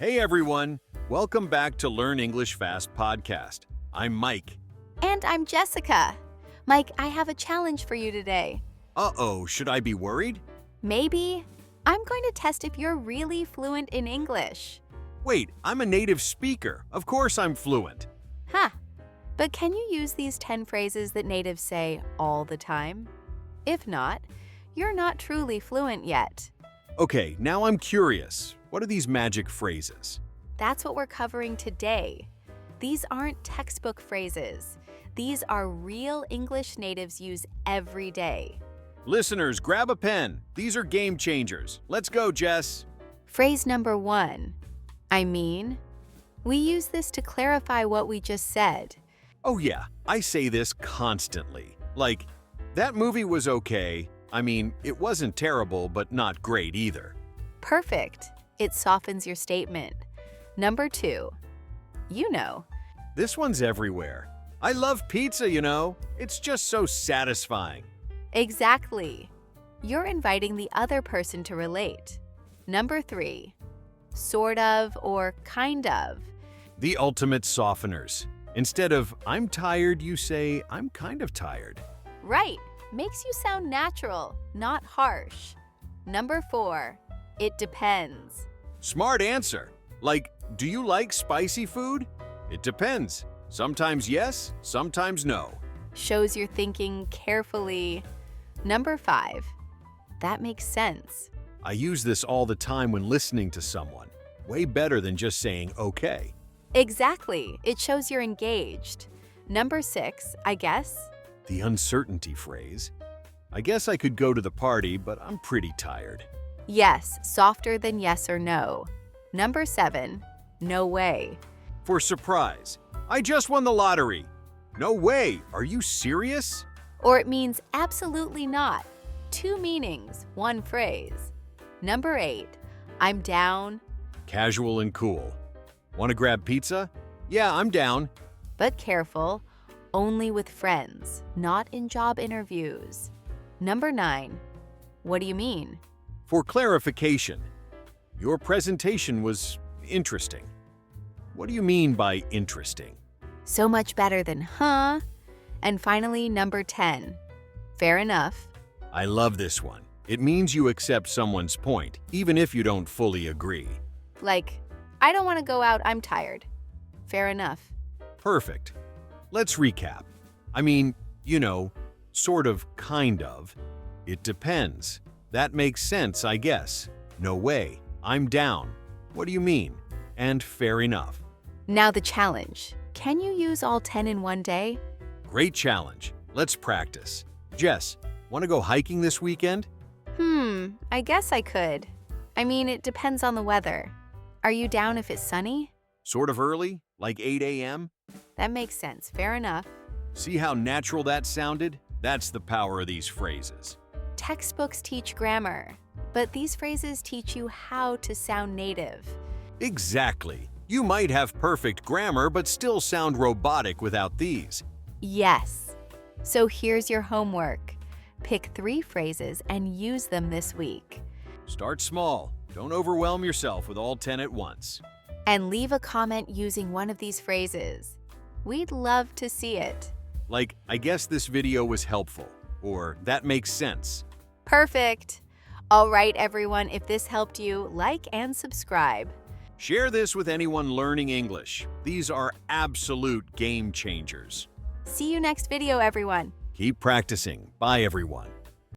Hey everyone, welcome back to Learn English Fast podcast. I'm Mike. And I'm Jessica. Mike, I have a challenge for you today. Uh-oh, should I be worried? Maybe. I'm going to test if you're really fluent in English. Wait, I'm a native speaker. Of course I'm fluent. Huh. But can you use these 10 phrases that natives say all the time? If not, you're not truly fluent yet. Okay, now I'm curious. What are these magic phrases? That's what we're covering today. These aren't textbook phrases. These are real English natives use every day. Listeners, grab a pen. These are game changers. Let's go, Jess. Phrase number 1. I mean. We use this to clarify what we just said. Oh yeah, I say this constantly. Like, that movie was okay. I mean, it wasn't terrible, but not great either. Perfect. It softens your statement. Number 2. You know. This one's everywhere. I love pizza, you know. It's just so satisfying. Exactly. You're inviting the other person to relate. Number 3. Sort of or kind of. The ultimate softeners. Instead of I'm tired, you say I'm kind of tired. Right. Makes you sound natural, not harsh. Number 4. It depends. Smart answer. Like, do you like spicy food? It depends. Sometimes yes, sometimes no. Shows you're thinking carefully. Number 5. That makes sense. I use this all the time when listening to someone. Way better than just saying okay. Exactly. It shows you're engaged. Number 6, I guess. The uncertainty phrase. I guess I could go to the party, but I'm pretty tired. Yes, softer than yes or no. Number 7, no way. For surprise. I just won the lottery. No way. Are you serious? Or it means absolutely not. 2 meanings, 1 phrase. Number 8, I'm down. Casual and cool. Want to grab pizza? Yeah, I'm down. But careful, only with friends, not in job interviews. Number 9, what do you mean? For clarification, your presentation was interesting. What do you mean by interesting? So much better than huh? And finally, number 10, fair enough. I love this one. It means you accept someone's point, even if you don't fully agree. Like, I don't want to go out, I'm tired. Fair enough. Perfect. Let's recap. I mean, you know, sort of, kind of. It depends. That makes sense, I guess. No way. I'm down. What do you mean? And fair enough. Now the challenge. Can you use all 10 in one day? Great challenge. Let's practice. Jess, want to go hiking this weekend? I guess I could. I mean, it depends on the weather. Are you down if it's sunny? Sort of early, like 8 a.m.? That makes sense. Fair enough. See how natural that sounded? That's the power of these phrases. Textbooks teach grammar, but these phrases teach you how to sound native. Exactly. You might have perfect grammar, but still sound robotic without these. Yes. So here's your homework. Pick 3 phrases and use them this week. Start small. Don't overwhelm yourself with all 10 at once. And leave a comment using one of these phrases. We'd love to see it. Like, I guess this video was helpful, or that makes sense. Perfect. All right, everyone, if this helped you, like and subscribe. Share this with anyone learning English. These are absolute game changers. See you next video, everyone. Keep practicing. Bye, everyone.